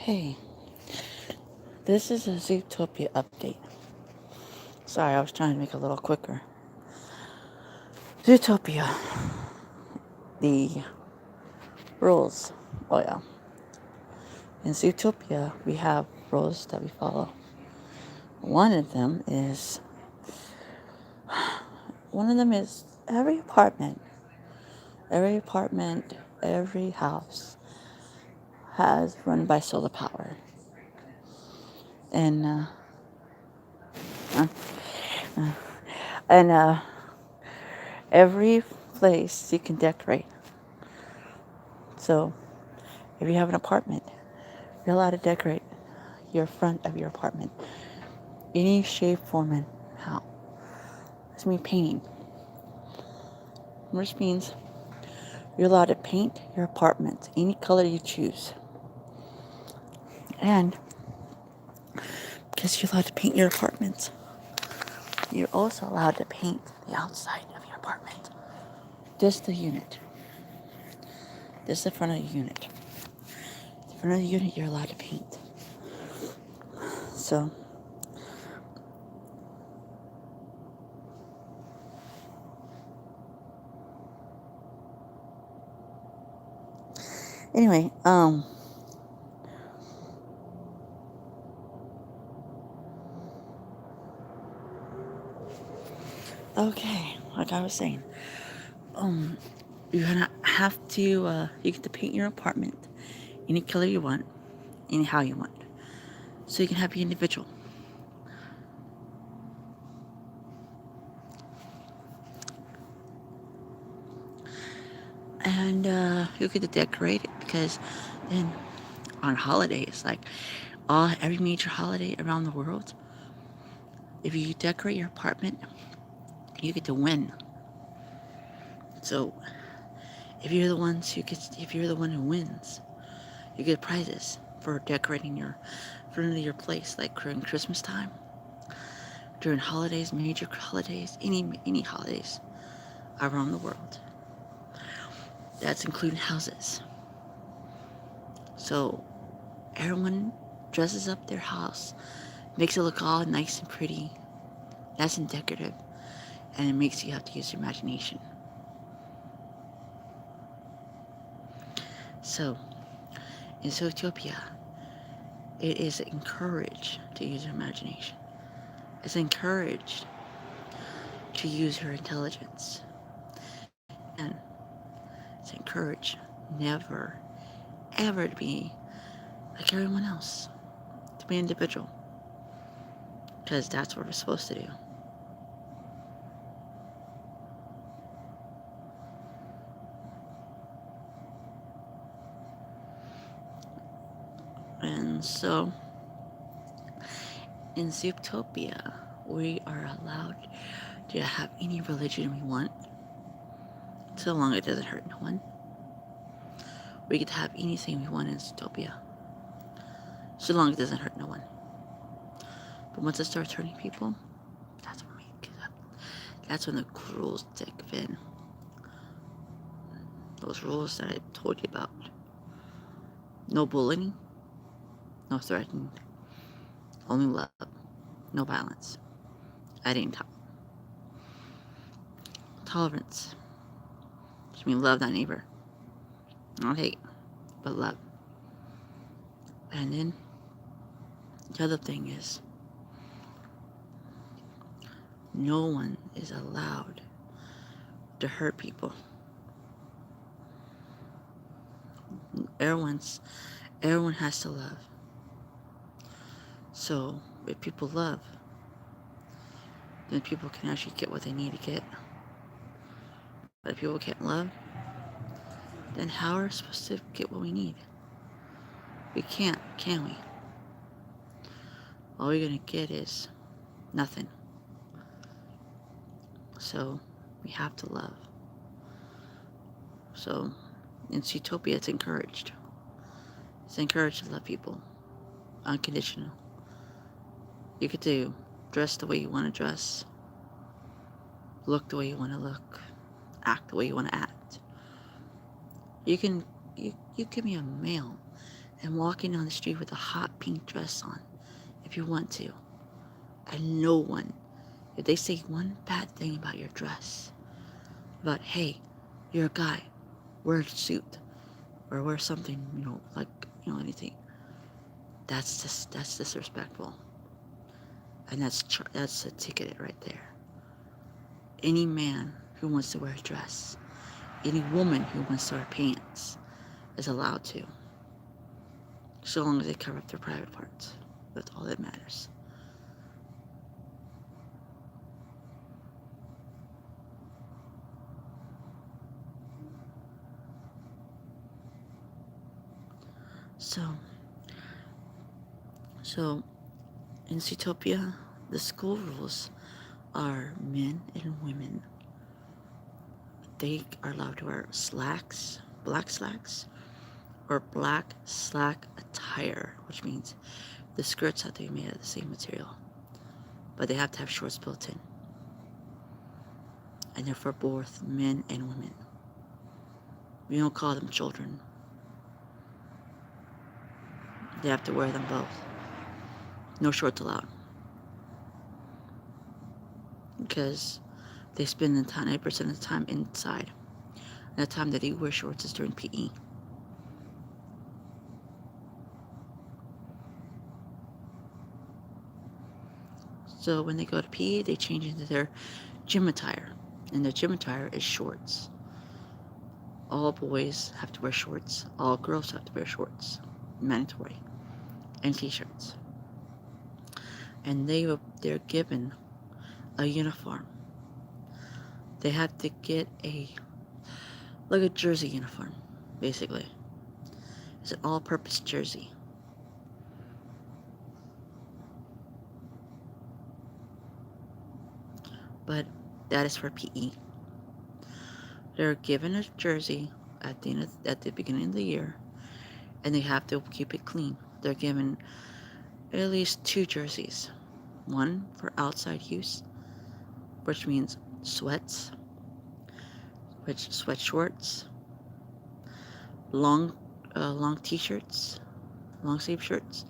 Hey, this is a Zootopia update. Sorry, I was trying to make it a little quicker. Zootopia, the rules. Oh, yeah. In Zootopia, we have rules that we follow. One of them is, every apartment, every house has run by solar power. And, uh, and, every place you can decorate. So, if you have an apartment, you're allowed to decorate your front of your apartment. Any shape, form, and how. This means painting. Which means you're allowed to paint your apartment any color you choose. And because you're allowed to paint your apartment, you're also allowed to paint the outside of your apartment. Just the unit. Just the front of the unit. The front of the unit you're allowed to paint. So, anyway, okay, like I was saying, you're gonna have to, you get to paint your apartment any color you want, any how you want. So you can have your individual. And you get to decorate it because then on holidays, like every major holiday around the world, if you decorate your apartment, you get to win. So if you're the one who wins, you get prizes for decorating your front of your place, like during Christmas time, during holidays, major holidays, any holidays around the world. That's including houses. So everyone dresses up their house, makes it look all nice and pretty, nice and decorative, and it makes you have to use your imagination. So in Zootopia, it is encouraged to use your imagination. It's encouraged to use your intelligence. And it's encouraged never, ever to be like everyone else, to be individual. Because that's what we're supposed to do. And so, in Zootopia, we are allowed to have any religion we want, so long it doesn't hurt no one. We get to have anything we want in Zootopia, so long it doesn't hurt no one. But once it starts hurting people, that's when that's when the rules take in. Those rules that I told you about. No bullying, no threatening, only love, no violence. Adding tolerance, which means love thy neighbor. Not hate, but love. And then the other thing is, no one is allowed to hurt people. Everyone has to love. So if people love, then people can actually get what they need to get. But if people can't love, then how are we supposed to get what we need? We can't, can we? All we're gonna get is nothing. So we have to love. So in Zootopia, it's encouraged. It's encouraged to love people, unconditional. You get to dress the way you want to dress, look the way you want to look, act the way you want to act. You can be a male and walking down the street with a hot pink dress on if you want to. And no one, if they say one bad thing about your dress, about, hey, you're a guy, wear a suit, or wear something, like, anything, that's disrespectful. And that's a ticket right there. Any man who wants to wear a dress, any woman who wants to wear pants is allowed to, so long as they cover up their private parts. That's all that matters. So, so in Zootopia, the school rules are men and women. They are allowed to wear slacks, black slacks, or black slack attire, which means the skirts have to be made of the same material, but they have to have shorts built in. And they're for both men and women. We don't call them children. They have to wear them both. No shorts allowed. Because they spend the 90% of the time inside. And the time that they wear shorts is during PE. So when they go to PE, they change into their gym attire. And their gym attire is shorts. All boys have to wear shorts. All girls have to wear shorts. Mandatory. And t-shirts. And they're given a uniform. They have to get like a jersey uniform, basically. It's an all-purpose jersey. But that is for PE. They're given a jersey at the beginning of the year, and they have to keep it clean. They're given at least 2 jerseys. One for outside use, which means sweat shorts, long t-shirts, long sleeve shirts,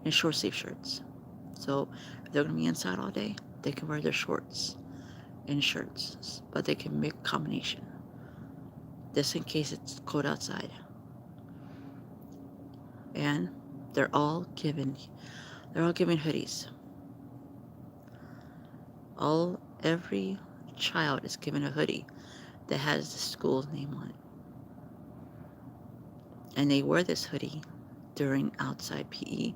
and short sleeve shirts. So if they're going to be inside all day, they can wear their shorts and shirts, but they can make a combination, just in case it's cold outside. And they're all given hoodies. Every child is given a hoodie that has the school's name on it. And they wear this hoodie during outside PE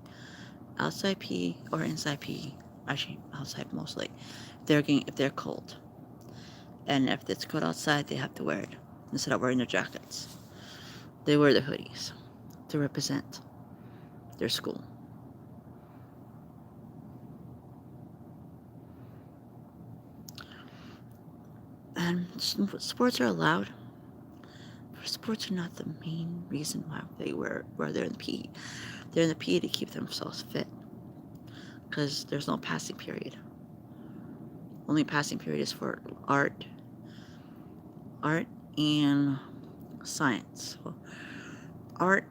or inside PE. Actually, outside mostly. If they're cold. And if it's cold outside, they have to wear it instead of wearing their jackets. They wear the hoodies to represent their school. And sports are allowed. Sports are not the main reason why they're in PE. They're in the PE to keep themselves fit, because there's no passing period. Only passing period is for art and science. So art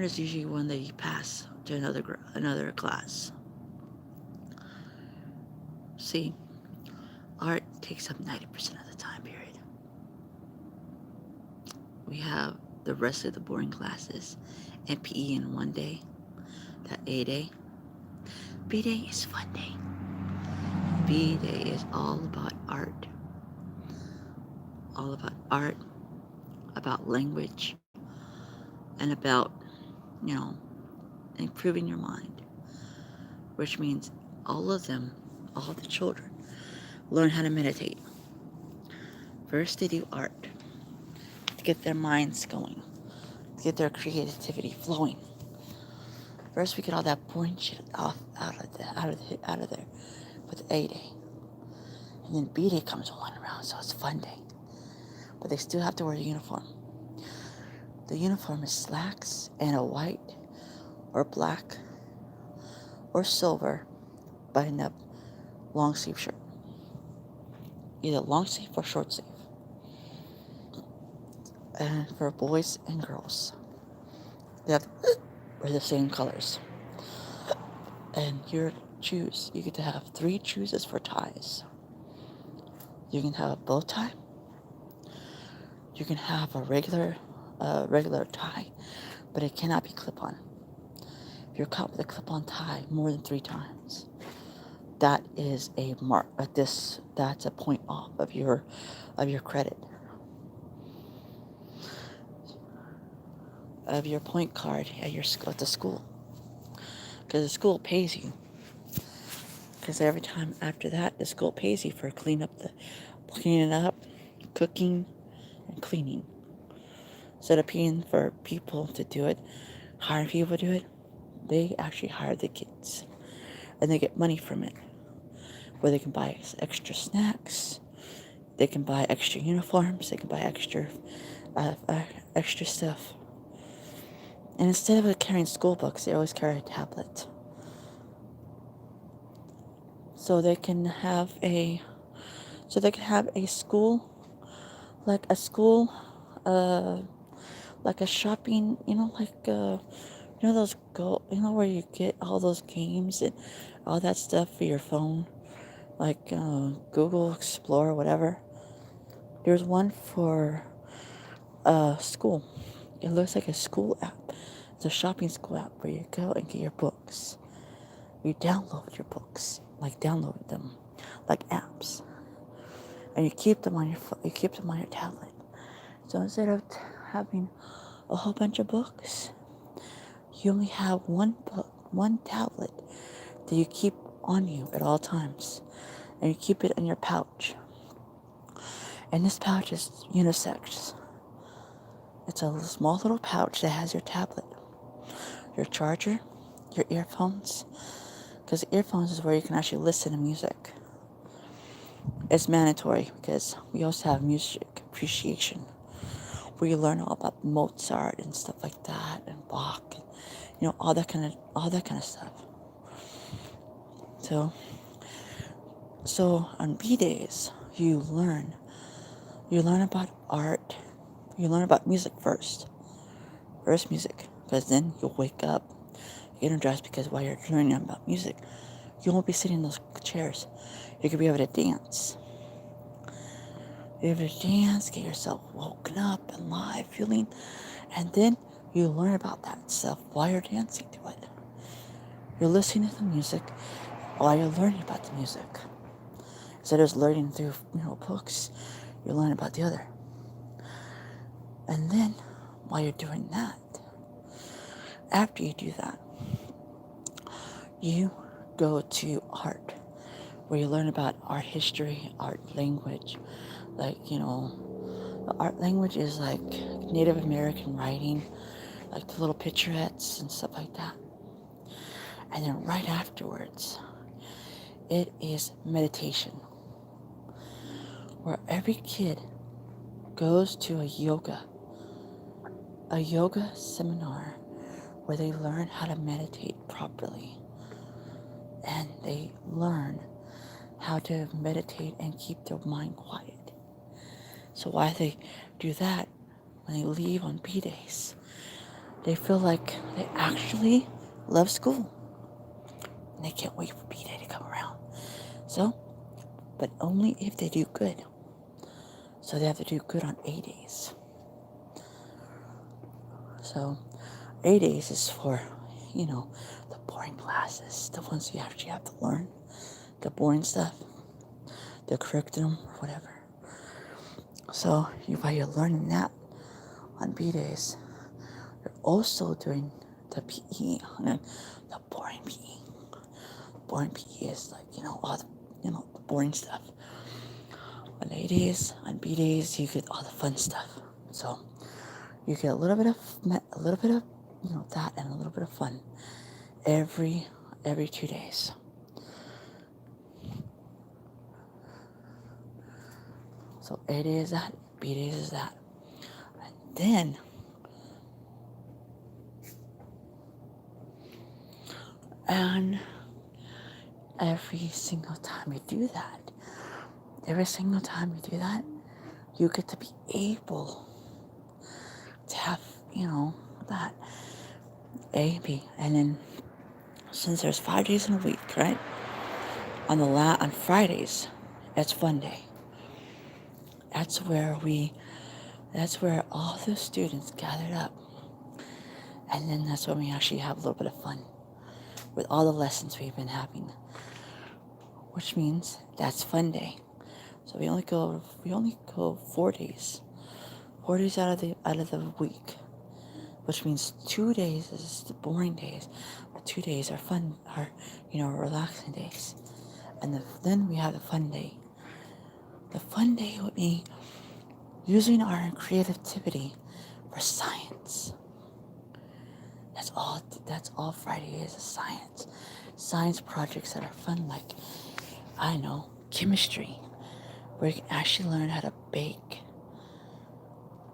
is usually when they pass to another class. See, art takes up 90% of the time period. We have the rest of the boring classes and PE in one day. That A day. B day is fun day. B day is all about art. All about art, about language, and about, improving your mind. Which means all the children, learn how to meditate. First, they do art to get their minds going, to get their creativity flowing. First, we get all that boring shit out of there with A day, and then B day comes rolling around, so it's fun day. But they still have to wear the uniform. The uniform is slacks and a white or black or silver button-up long sleeve shirt, either long sleeve or short sleeve. And for boys and girls, they have or the same colors. And you choose. You get to have 3 choices for ties. You can have a bow tie. You can have a regular tie, but it cannot be clip-on. If you're caught with a clip-on tie more than 3 times, that is a mark. That's a point off of your credit, of your point card at the school, because the school pays you. Because every time after that, the school pays you for cleaning up, cooking, and cleaning. Instead of paying for people to do it, hiring people to do it, they actually hire the kids, and they get money from it, where they can buy extra snacks, they can buy extra uniforms, they can buy extra stuff. And instead of carrying school books, they always carry a tablet, so they can have a school, like a school, like a shopping, where you get all those games and all that stuff for your phone, like Google Explore, whatever. There's one for school. It looks like a school app. It's a shopping school app where you go and get your books. You download your books, like download them, like apps, and you keep them on your tablet. So instead of having a whole bunch of books, you only have one book, one tablet that you keep on you at all times, and you keep it in your pouch. And this pouch is unisex. It's a small little pouch that has your tablet, your charger, your earphones, because earphones is where you can actually listen to music. It's mandatory because we also have music appreciation, where you learn all about Mozart and stuff like that, and Bach, and, all that kind of stuff. So on B days, you learn about art, you learn about music first music, because then you'll wake up, get energized, because while you're learning about music, you won't be sitting in those chairs. You could be able to dance. Be able to dance, get yourself woken up and live, feeling, and then you learn about that stuff while you're dancing to it. You're listening to the music while you're learning about the music. Instead of just learning through, books, you learn about the other. And then, while you're doing that, after you do that, you go to art, where you learn about art history, art language. Like, the art language is like Native American writing, like the little picturettes and stuff like that. And then right afterwards, it is meditation, where every kid goes to a yoga seminar, where they learn how to meditate properly, and they learn how to meditate and keep their mind quiet. So while they do that, when they leave on B days, they feel like they actually love school, and they can't wait for B day to come around. So, but only if they do good. So they have to do good on A days. So A days is for, the boring classes, the ones you actually have to learn, the boring stuff, the curriculum, or whatever. So while you're learning that on B days, you're also doing the PE, the boring PE. Boring PE is like, all the, the boring stuff. On A days, on B days, you get all the fun stuff. So you get a little bit of that, and a little bit of fun every 2 days. So A days is that, B days is that. And then and every single time you do that, you get to be able to have, that. A, B, and then since there's 5 days in a week, right? On Fridays, it's fun day. That's where that's where all the students gathered up, and then that's when we actually have a little bit of fun with all the lessons we've been having, which means that's fun day. So we only go 4 days, 4 days out of the week, which means 2 days is the boring days, but 2 days are fun, are relaxing days, and then we have the fun day. The fun day would be using our creativity for science. That's all Friday is science. Science projects that are fun, like, I don't know, chemistry, where you can actually learn how to bake.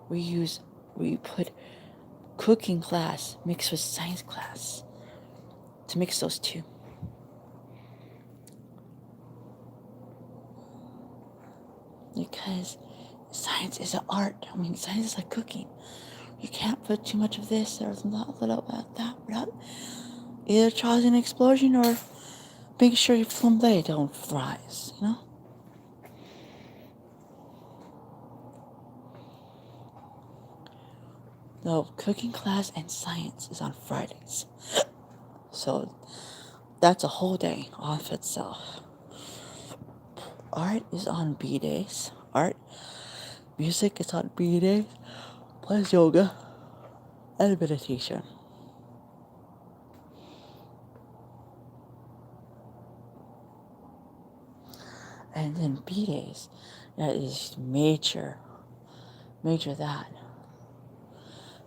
We put cooking class mixed with science class to mix those two. Because science is an art. I mean, science is like cooking. You can't put too much of this or a little about that without either causing an explosion or making sure your flambe don't fries. No, cooking class and science is on Fridays. So that's a whole day off itself. Art is on B days. Music is on B days. Plus yoga and meditation. And then B days, that is major that.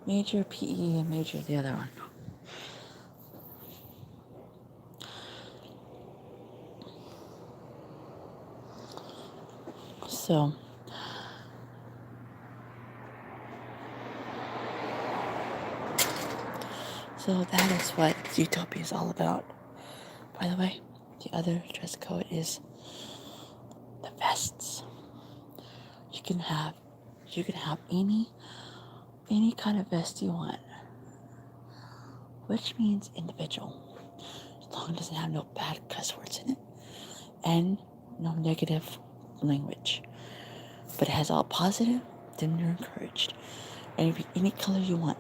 Major PE and major the other one. So that is what Zootopia is all about. By the way, the other dress code is the vests. You can have any kind of vest you want, which means individual, as long as it doesn't have no bad cuss words in it and no negative language. But it has all positive, then you're encouraged. And it be any color you want,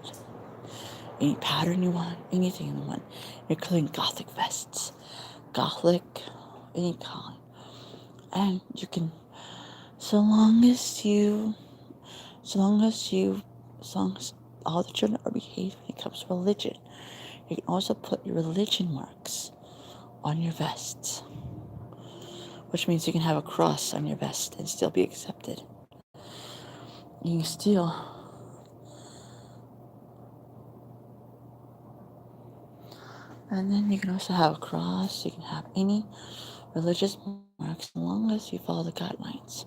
any pattern you want, anything you want. You're including gothic vests, gothic, any kind. And you can, so long as all the children are behaved when it comes to religion, you can also put your religion marks on your vests, which means you can have a cross on your vest and still be accepted. You can still And then you can also have a cross, you can have any religious marks as long as you follow the guidelines.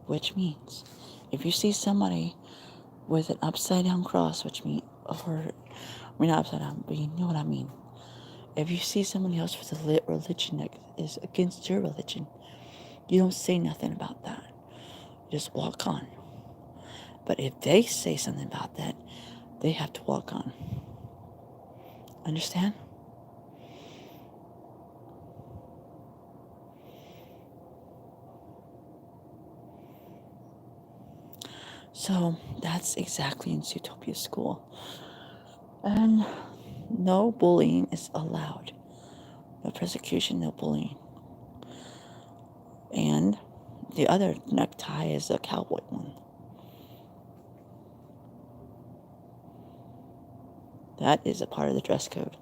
Which means if you see somebody with an upside down cross, not upside down, but you know what I mean. If you see somebody else with a religion that is against your religion, you don't say nothing about that. You just walk on. But if they say something about that, they have to walk on. Understand? So that's exactly in Zootopia School. And no bullying is allowed. No persecution, no bullying. And the other necktie is a cowboy one. That is a part of the dress code.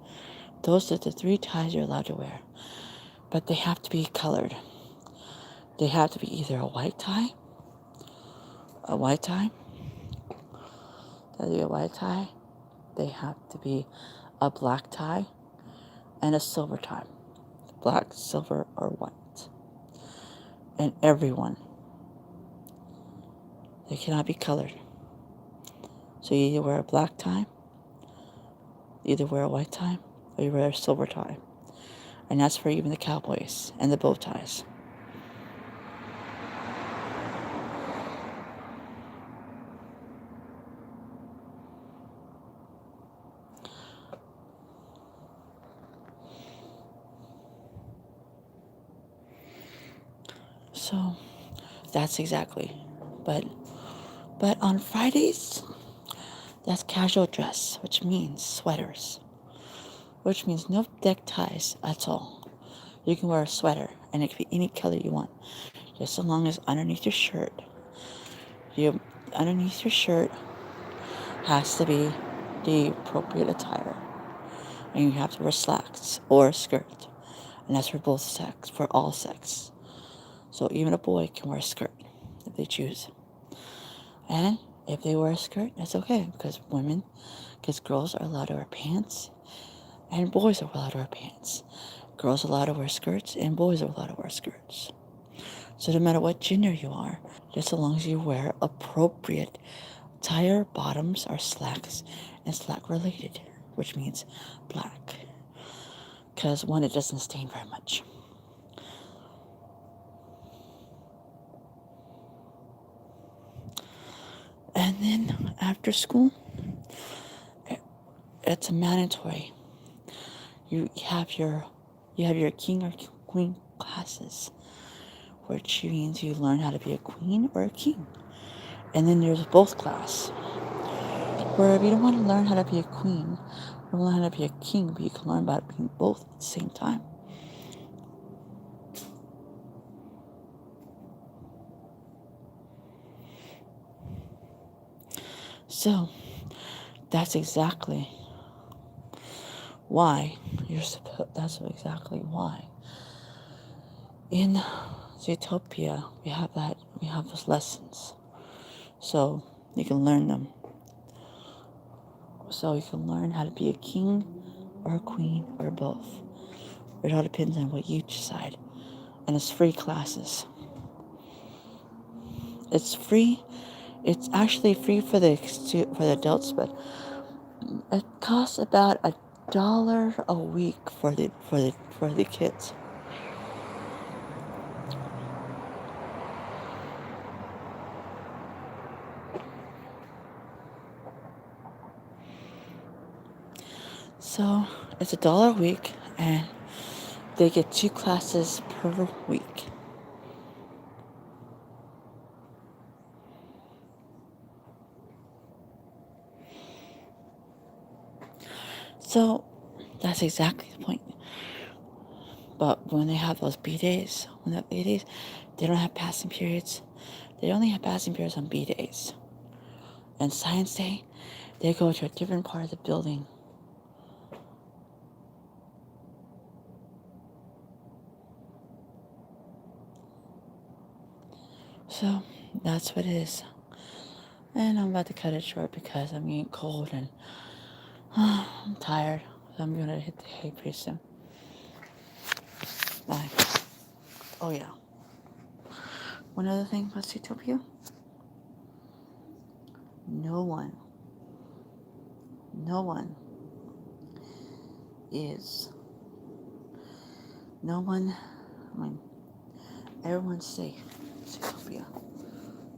Those are the 3 ties you're allowed to wear. But they have to be colored. They have to be either a white tie, they have to be a black tie, and a silver tie. Black, silver, or white. And everyone. They cannot be colored. So you either wear a black tie, either wear a white tie, or you wear a silver tie. And that's for even the cowboys and the bow ties. So that's exactly. But but on Fridays, that's casual dress, which means sweaters, which means no neckties at all. You can wear a sweater, and it can be any color you want, just so long as you underneath your shirt has to be the appropriate attire, and you have to wear slacks or a skirt, and that's for both sex, for all sex. So even a boy can wear a skirt if they choose, and if they wear a skirt, that's okay because girls are allowed to wear pants, and boys are allowed to wear pants. Girls are allowed to wear skirts, and boys are allowed to wear skirts. So no matter what gender you are, just so long as you wear appropriate tire bottoms are slacks and slack related, which means black. Because one, it doesn't stain very much. And then after school, it's mandatory. You have your king or queen classes, which means you learn how to be a queen or a king. And then there's both class, where if you don't want to learn how to be a queen, you don't learn how to be a king, but you can learn about being both at the same time. So that's exactly why that's exactly why in Zootopia we have those lessons, so you can learn them. So you can learn how to be a king or a queen or both. It all depends on what you decide, and it's free classes. It's free. It's actually free for the adults, but it costs about $1 a week for the kids. So it's $1 a week, and they get 2 classes per week. So that's exactly the point. But when they have those B days, they don't have passing periods. They only have passing periods on B days. And Science Day, they go to a different part of the building. So that's what it is. And I'm about to cut it short because I'm getting cold and I'm tired. So I'm gonna hit the hay pretty soon. Bye. Oh yeah. One other thing about Zootopia. No one, no one is, no one, I mean, everyone's safe in Zootopia.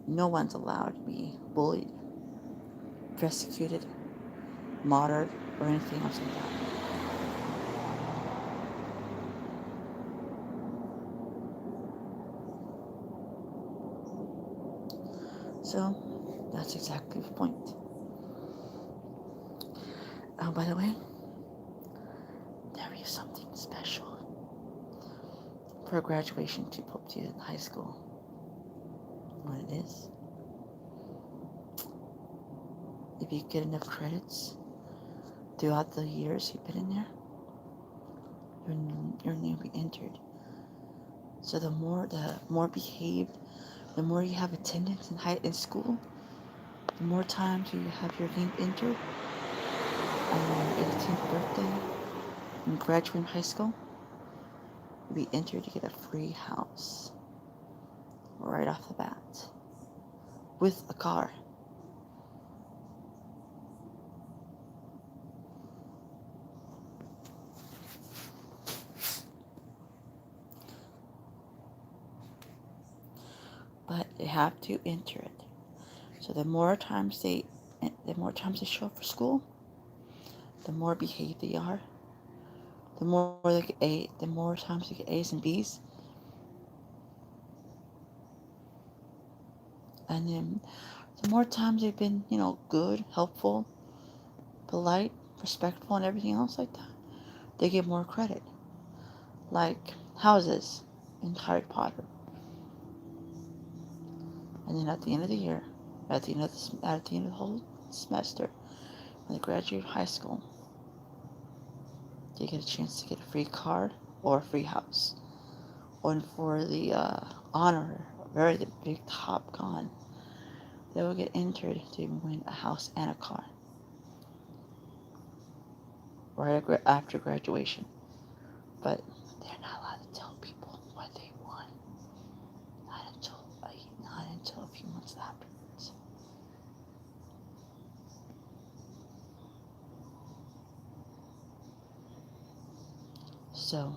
No one's allowed to be bullied, persecuted, martyred, or anything else like that. So that's exactly the point. Oh, by the way, there is something special for graduation to Zootopia in high school. What it is, if you get enough credits throughout the years you've been in there, your name will be entered. So the more behaved, the more you have attendance in school, the more times you have your name entered on your 18th birthday and graduating high school, you'll be entered to get a free house right off the bat with a car. But they have to enter it. So the more times they show up for school, the more behaved they are, the more times they get A's and B's, And then the more times they've been, good, helpful, polite, respectful, and everything else like that, they get more credit. Like houses in Harry Potter. And then at the end of the year, at the end of the whole semester, when they graduate high school, they get a chance to get a free car or a free house. And for the honor, very the big top gun, they will get entered to win a house and a car right after graduation. But they're not allowed to tell people what they won. Not until a few months afterwards. So,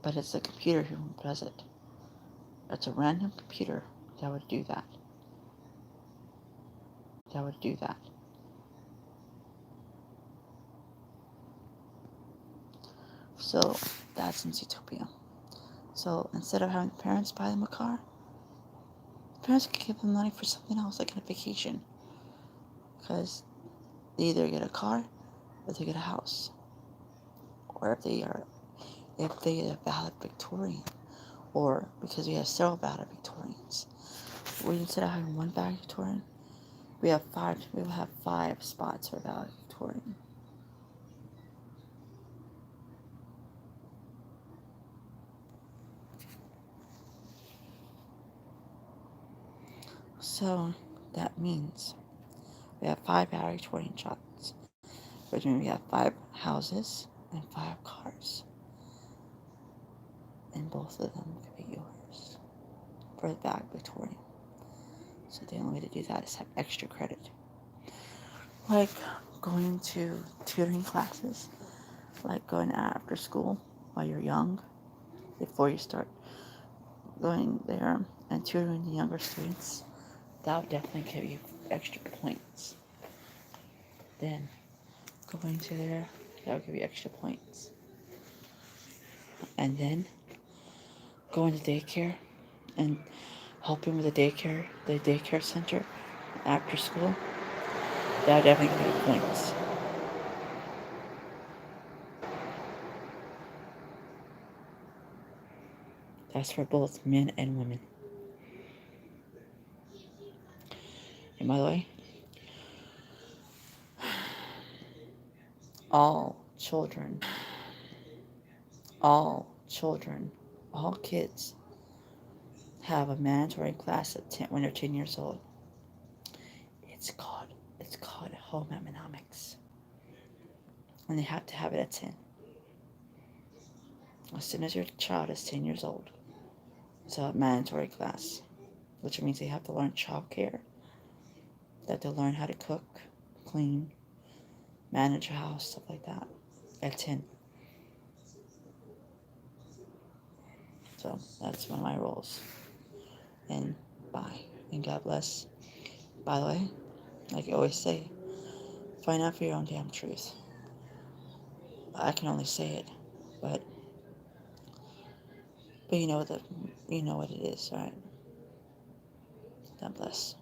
but it's the computer who does it. It's a random computer that would do that. That would do that. So that's in Zootopia. So instead of having the parents buy them a car, the parents could give them money for something else, like a vacation. Because they either get a car or they get a house. Or if they are a valid Victorian. Or because we have several valid Victorians. We instead of having one valid Victorian, we will have 5 spots for valid Victorian. So that means we have 5 Victorian shots, which means we have 5 houses and 5 cars. And both of them could be yours for the back Victorian. So the only way to do that is have extra credit. Like going to tutoring classes, like going after school while you're young, before you start going there and tutoring the younger students. That would definitely give you extra points. Then going to there, that would give you extra points. And then going to daycare and helping with the daycare center after school, that would definitely give you points. That's for both men and women. And by the way, all children, all children, all kids have a mandatory class at 10, when they're 10 years old. It's called home economics. And they have to have it at 10. As soon as your child is 10 years old, it's a mandatory class, which means they have to learn child care, that they'll learn how to cook, clean, manage a house, stuff like that, at 10. So that's one of my roles. And bye. And God bless. By the way, like I always say, find out for your own damn truth. I can only say it, but you know what it is, right? God bless.